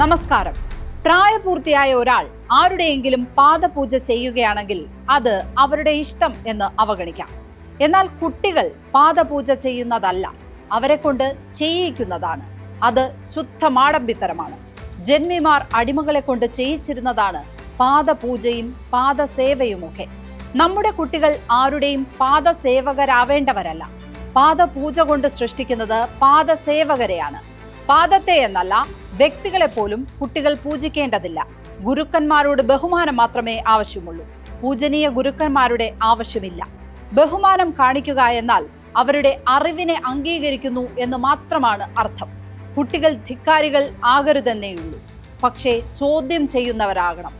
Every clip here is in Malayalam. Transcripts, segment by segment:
നമസ്കാരം. പ്രായപൂർത്തിയായ ഒരാൾ ആരുടെയെങ്കിലും പാദപൂജ ചെയ്യുകയാണെങ്കിൽ അത് അവരുടെ ഇഷ്ടം എന്ന് അവഗണിക്കാം. എന്നാൽ കുട്ടികൾ പാദപൂജ ചെയ്യുന്നതല്ല, അവരെ കൊണ്ട് ചെയ്യിക്കുന്നതാണ്. അത് ശുദ്ധ മാടമ്പിത്തരമാണ്. ജന്മിമാർ അടിമകളെ കൊണ്ട് ചെയ്യിച്ചിരുന്നതാണ് പാദപൂജയും പാദസേവയുമൊക്കെ. നമ്മുടെ കുട്ടികൾ ആരുടെയും പാദസേവകരാവേണ്ടവരല്ല. പാദപൂജ കൊണ്ട് സൃഷ്ടിക്കുന്നത് പാദസേവകരെയാണ്. പാദത്തെ എന്നല്ല, വ്യക്തികളെ പോലും കുട്ടികൾ പൂജിക്കേണ്ടതില്ല. ഗുരുക്കന്മാരോട് ബഹുമാനം മാത്രമേ ആവശ്യമുള്ളൂ. പൂജനീയ ഗുരുക്കന്മാരുടെ ആവശ്യമില്ല. ബഹുമാനം കാണിക്കുക എന്നാൽ അവരുടെ അറിവിനെ അംഗീകരിക്കുന്നു എന്ന് മാത്രമാണ് അർത്ഥം. കുട്ടികൾ ധിക്കാരികൾ ആകരുതെന്നേയുള്ളൂ. പക്ഷേ ചോദ്യം ചെയ്യുന്നവരാകണം.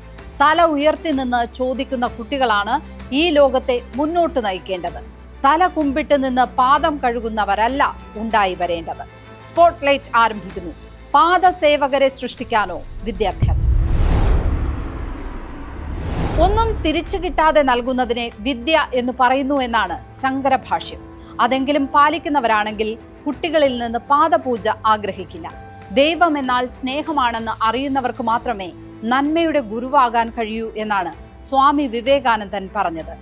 തല ഉയർത്തി നിന്ന് ചോദിക്കുന്ന കുട്ടികളാണ് ഈ ലോകത്തെ മുന്നോട്ട് നയിക്കേണ്ടത്. തല കുമ്പിട്ട് നിന്ന് പാദം കഴുകുന്നവരല്ല ഉണ്ടായി വരേണ്ടത്. സ്പോട്ട്ലൈറ്റ് ആരംഭിക്കുന്നു. പാദസേവകരെ സൃഷ്ടിക്കാനോ വിദ്യാഭ്യാസം? ഒന്നും തിരിച്ചു കിട്ടാതെ നൽകുന്നതിനെ വിദ്യ എന്ന് പറയുന്നു എന്നാണ് ശങ്കരഭാഷ്യം. അതെങ്കിലും പാലിക്കുന്നവരാണെങ്കിൽ കുട്ടികളിൽ നിന്ന് പാദപൂജ ആഗ്രഹിക്കില്ല. ദൈവം എന്നാൽ സ്നേഹമാണെന്ന് അറിയുന്നവർക്ക് മാത്രമേ നന്മയുടെ ഗുരുവാകാൻ കഴിയൂ എന്നാണ് സ്വാമി വിവേകാനന്ദൻ പറഞ്ഞത്.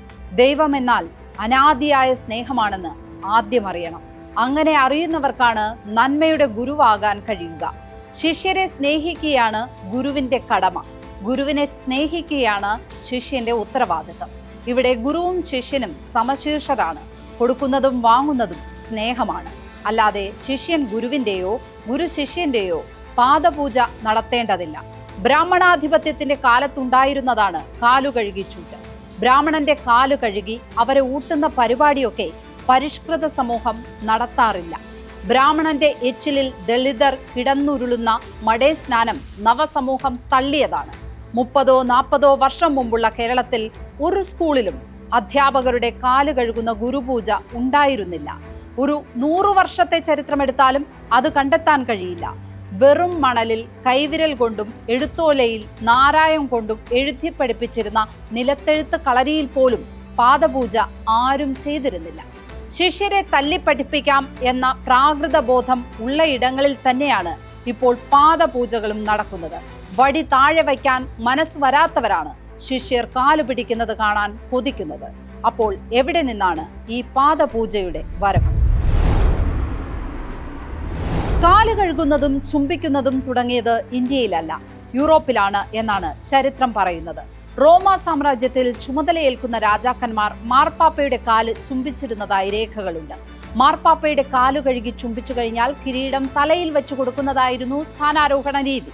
ദൈവം എന്നാൽ അനാദിയായ സ്നേഹമാണെന്ന് ആദ്യം അറിയണം. അങ്ങനെ അറിയുന്നവർക്കാണ് നന്മയുടെ ഗുരുവാകാൻ കഴിയുക. ശിഷ്യരെ സ്നേഹിക്കുകയാണ് ഗുരുവിന്റെ കടമ. ഗുരുവിനെ സ്നേഹിക്കുകയാണ് ശിഷ്യന്റെ ഉത്തരവാദിത്തം. ഇവിടെ ഗുരുവും ശിഷ്യനും സമശീർഷരാണ്. കൊടുക്കുന്നതും വാങ്ങുന്നതും സ്നേഹമാണ്. അല്ലാതെ ശിഷ്യൻ ഗുരുവിന്റെയോ ഗുരു ശിഷ്യന്റെയോ പാദപൂജ നടത്തേണ്ടതില്ല. ബ്രാഹ്മണാധിപത്യത്തിന്റെ കാലത്തുണ്ടായിരുന്നതാണ് കാലുകഴുകിച്ചൂട്ട്. ബ്രാഹ്മണന്റെ കാലു കഴുകി അവരെ ഊട്ടുന്ന പരിപാടിയൊക്കെ പരിഷ്കൃത സമൂഹം നടത്താറില്ല. ബ്രാഹ്മണന്റെ എച്ചിലിൽ ദളിതർ കിടന്നുരുളുന്ന മടേ സ്നാനം നവസമൂഹം തള്ളിയതാണ്. 30-40 വർഷം മുമ്പുള്ള കേരളത്തിൽ ഒരു സ്കൂളിലും അധ്യാപകരുടെ കാല് കഴുകുന്ന ഗുരുപൂജ ഉണ്ടായിരുന്നില്ല. ഒരു 100 വർഷത്തെ ചരിത്രമെടുത്താലും അത് കണ്ടെത്താൻ കഴിയില്ല. വെറും മണലിൽ കൈവിരൽ കൊണ്ടും എഴുത്തോലയിൽ നാരായം കൊണ്ടും എഴുതി പഠിപ്പിച്ചിരുന്ന നിലത്തെഴുത്ത് കളരിയിൽ പോലും പാദപൂജ ആരും ചെയ്തിരുന്നില്ല. ശിഷ്യരെ തല്ലിപ്പഠിപ്പിക്കാം എന്ന പ്രാകൃത ബോധം ഉള്ള ഇടങ്ങളിൽ തന്നെയാണ് ഇപ്പോൾ പാദപൂജകളും നടക്കുന്നത്. വടി താഴെ വയ്ക്കാൻ മനസ്സ് വരാത്തവരാണ് ശിഷ്യർ കാലു പിടിക്കുന്നത് കാണാൻ കൊതിക്കുന്നത്. അപ്പോൾ എവിടെ നിന്നാണ് ഈ പാദപൂജയുടെ വരവ്? കാല് കഴുകുന്നതും ചുംബിക്കുന്നതും തുടങ്ങിയത് ഇന്ത്യയിലല്ല, യൂറോപ്പിലാണ് എന്നാണ് ചരിത്രം പറയുന്നത്. റോമ സാമ്രാജ്യത്തിൽ ചുമതലയേൽക്കുന്ന രാജാക്കന്മാർ മാർപ്പാപ്പയുടെ കാല് ചുംബിച്ചിരുന്നതായി രേഖകളുണ്ട്. മാർപ്പാപ്പയുടെ കാലു കഴുകി ചുംബിച്ചു കഴിഞ്ഞാൽ കിരീടം തലയിൽ വെച്ചു കൊടുക്കുന്നതായിരുന്നു സ്ഥാനാരോഹണ രീതി.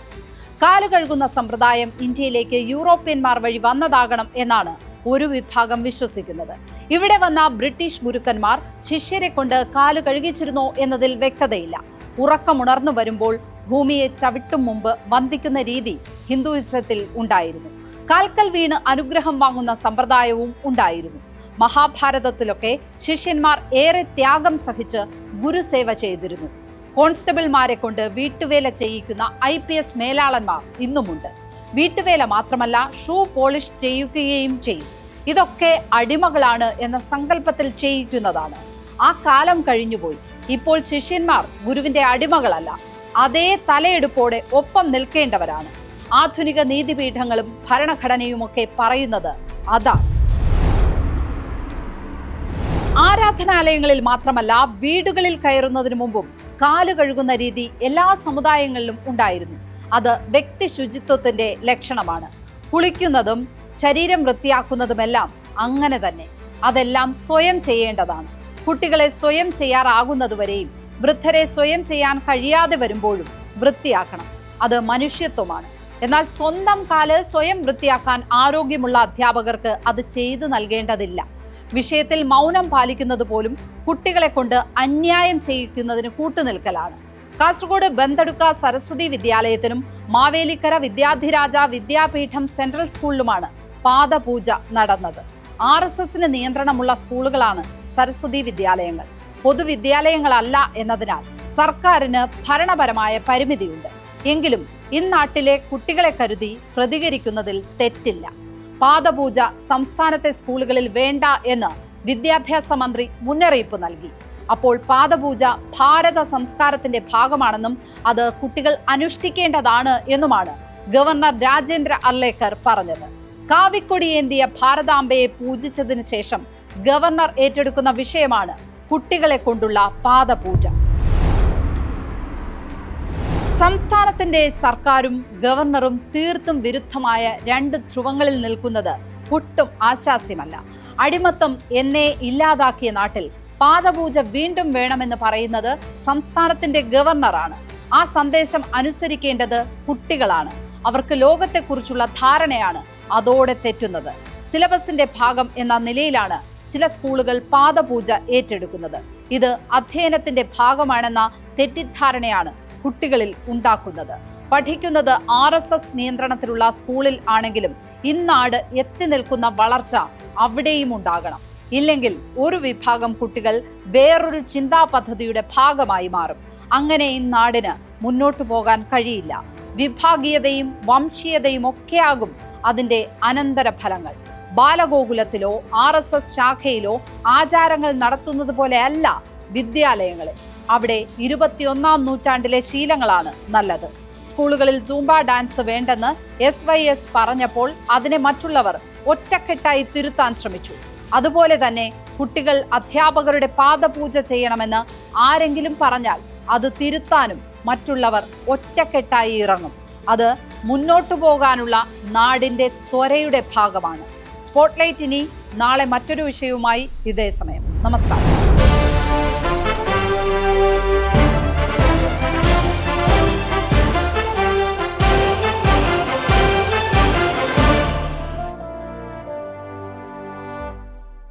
കാലു കഴുകുന്ന സമ്പ്രദായം ഇന്ത്യയിലേക്ക് യൂറോപ്യന്മാർ വഴി വന്നതാകണം എന്നാണ് ഒരു വിഭാഗം വിശ്വസിക്കുന്നത്. ഇവിടെ വന്ന ബ്രിട്ടീഷ് ഗുരുക്കന്മാർ ശിഷ്യരെ കൊണ്ട് കാലു കഴുകിച്ചിരുന്നോ എന്നതിൽ വ്യക്തതയില്ല. ഉറക്കമുണർന്നു വരുമ്പോൾ ഭൂമിയെ ചവിട്ടും മുമ്പ് വന്ദിക്കുന്ന രീതി ഹിന്ദുയിസത്തിൽ ഉണ്ടായിരുന്നു. കാൽക്കൽ വീണ് അനുഗ്രഹം വാങ്ങുന്ന സമ്പ്രദായവും ഉണ്ടായിരുന്നു. മഹാഭാരതത്തിലൊക്കെ ശിഷ്യന്മാർ ഏറെ ത്യാഗം സഹിച്ച് ഗുരുസേവ ചെയ്തിരുന്നു. കോൺസ്റ്റബിൾമാരെ കൊണ്ട് വീട്ടുവേല ചെയ്യിക്കുന്ന IPS മേലാളന്മാർ ഇന്നുമുണ്ട്. വീട്ടുവേല മാത്രമല്ല, ഷൂ പോളിഷ് ചെയ്യുകയും ചെയ്യും. ഇതൊക്കെ അടിമകളാണ് എന്ന സങ്കല്പത്തിൽ ചെയ്യിക്കുന്നതാണ്. ആ കാലം കഴിഞ്ഞുപോയി. ഇപ്പോൾ ശിഷ്യന്മാർ ഗുരുവിന്റെ അടിമകളല്ല, അതേ തലയെടുപ്പോടെ ഒപ്പം നിൽക്കേണ്ടവരാണ്. ആധുനിക നീതിപീഠങ്ങളും ഭരണഘടനയുമൊക്കെ പറയുന്നത് അതാണ്. ആരാധനാലയങ്ങളിൽ മാത്രമല്ല, വീടുകളിൽ കയറുന്നതിന് മുമ്പും കാലു കഴുകുന്ന രീതി എല്ലാ സമുദായങ്ങളിലും ഉണ്ടായിരുന്നു. അത് വ്യക്തി ശുചിത്വത്തിന്റെ ലക്ഷണമാണ്. കുളിക്കുന്നതും ശരീരം വൃത്തിയാക്കുന്നതുമെല്ലാം അങ്ങനെ തന്നെ. അതെല്ലാം സ്വയം ചെയ്യേണ്ടതാണ്. കുട്ടികളെ സ്വയം ചെയ്യാറാകുന്നതുവരെയും വൃദ്ധരെ സ്വയം ചെയ്യാൻ കഴിയാതെ വരുമ്പോഴും വൃത്തിയാക്കണം. അത് മനുഷ്യത്വമാണ്. എന്നാൽ സ്വന്തം കാല് സ്വയം വൃത്തിയാക്കാൻ ആരോഗ്യമുള്ള അധ്യാപകർക്ക് അത് ചെയ്തു നൽകേണ്ടതില്ല. വിഷയത്തിൽ മൗനം പാലിക്കുന്നത് പോലും കുട്ടികളെ കൊണ്ട് അന്യായം ചെയ്യിക്കുന്നതിന് കൂട്ടുനിൽക്കലാണ്. കാസർഗോഡ് ബന്തടുക്ക സരസ്വതി വിദ്യാലയത്തിനും മാവേലിക്കര വിദ്യാധിരാജ വിദ്യാപീഠം സെൻട്രൽ സ്കൂളിലുമാണ് പാദപൂജ നടന്നത്. RSSന് നിയന്ത്രണമുള്ള സ്കൂളുകളാണ് സരസ്വതി വിദ്യാലയങ്ങൾ. പൊതുവിദ്യാലയങ്ങളല്ല എന്നതിനാൽ സർക്കാരിന് ഭരണപരമായ പരിമിതിയുണ്ട്. എങ്കിലും ഇന്നാട്ടിലെ കുട്ടികളെ കരുതി പ്രതികരിക്കുന്നതിൽ തെറ്റില്ല. പാദപൂജ സംസ്ഥാനത്തെ സ്കൂളുകളിൽ വേണ്ട എന്ന് വിദ്യാഭ്യാസ മന്ത്രി മുന്നറിയിപ്പ് നൽകി. അപ്പോൾ പാദപൂജ ഭാരത സംസ്കാരത്തിന്റെ ഭാഗമാണെന്നും അത് കുട്ടികൾ അനുഷ്ഠിക്കേണ്ടതാണ് എന്നുമാണ് ഗവർണർ രാജേന്ദ്ര അർലേക്കർ പറഞ്ഞത്. കാവിക്കൊടിയേന്തിയ ഭാരതാംബയെ പൂജിച്ചതിന് ശേഷം ഗവർണർ ഏറ്റെടുക്കുന്ന വിഷയമാണ് കുട്ടികളെ കൊണ്ടുള്ള പാദപൂജ. സംസ്ഥാനത്തിന്റെ സർക്കാരും ഗവർണറും തീർത്തും വിരുദ്ധമായ രണ്ട് ധ്രുവങ്ങളിൽ നിൽക്കുന്നത് ഒട്ടും ആശാസ്യമല്ല. അടിമത്തം എന്നേ ഇല്ലാതാക്കിയ നാട്ടിൽ പാദപൂജ വീണ്ടും വേണമെന്ന് പറയുന്നത് സംസ്ഥാനത്തിന്റെ ഗവർണറാണ്. ആ സന്ദേശം അനുസരിക്കേണ്ടത് കുട്ടികളാണ്. അവർക്ക് ലോകത്തെക്കുറിച്ചുള്ള ധാരണയാണ് അതോടെ തെറ്റുന്നത്. സിലബസിന്റെ ഭാഗം എന്ന നിലയിലാണ് ചില സ്കൂളുകൾ പാദപൂജ ഏറ്റെടുക്കുന്നത്. ഇത് അധ്യയനത്തിന്റെ ഭാഗമാണെന്ന തെറ്റിദ്ധാരണയാണ് കുട്ടികളിൽ ഉണ്ടാക്കുന്നത്. പഠിക്കുന്നത് RSS നിയന്ത്രണത്തിലുള്ള സ്കൂളിൽ ആണെങ്കിലും ഇന്നാട് എത്തി നിൽക്കുന്ന വളർച്ച അവിടെയും ഉണ്ടാകണം. ഇല്ലെങ്കിൽ ഒരു വിഭാഗം കുട്ടികൾ വേറൊരു ചിന്താ പദ്ധതിയുടെ ഭാഗമായി മാറും. അങ്ങനെ ഈ നാടിന് മുന്നോട്ടു പോകാൻ കഴിയില്ല. വിഭാഗീയതയും വംശീയതയും ഒക്കെയാകും അതിന്റെ അനന്തരഫലങ്ങൾ. ബാലഗോകുലത്തിലോ RSS ശാഖയിലോ ആചാരങ്ങൾ നടത്തുന്നത് പോലെയല്ല വിദ്യാലയങ്ങളിൽ. അവിടെ 21ാം നൂറ്റാണ്ടിലെ ശീലങ്ങളാണ് നല്ലത്. സ്കൂളുകളിൽ സൂംബ ഡാൻസ് വേണ്ടെന്ന് SYS പറഞ്ഞപ്പോൾ അതിനെ മറ്റുള്ളവർ ഒറ്റക്കെട്ടായി തിരുത്താൻ ശ്രമിച്ചു. അതുപോലെ തന്നെ കുട്ടികൾ അധ്യാപകരുടെ പാദപൂജ ചെയ്യണമെന്ന് ആരെങ്കിലും പറഞ്ഞാൽ അത് തിരുത്താനും മറ്റുള്ളവർ ഒറ്റക്കെട്ടായി ഇറങ്ങും. അത് മുന്നോട്ടു പോകാനുള്ള നാടിന്റെ ത്വരയുടെ ഭാഗമാണ്. സ്പോട്ട്ലൈറ്റ് ഇനി നാളെ മറ്റൊരു വിഷയവുമായി ഇതേ സമയം. നമസ്കാരം.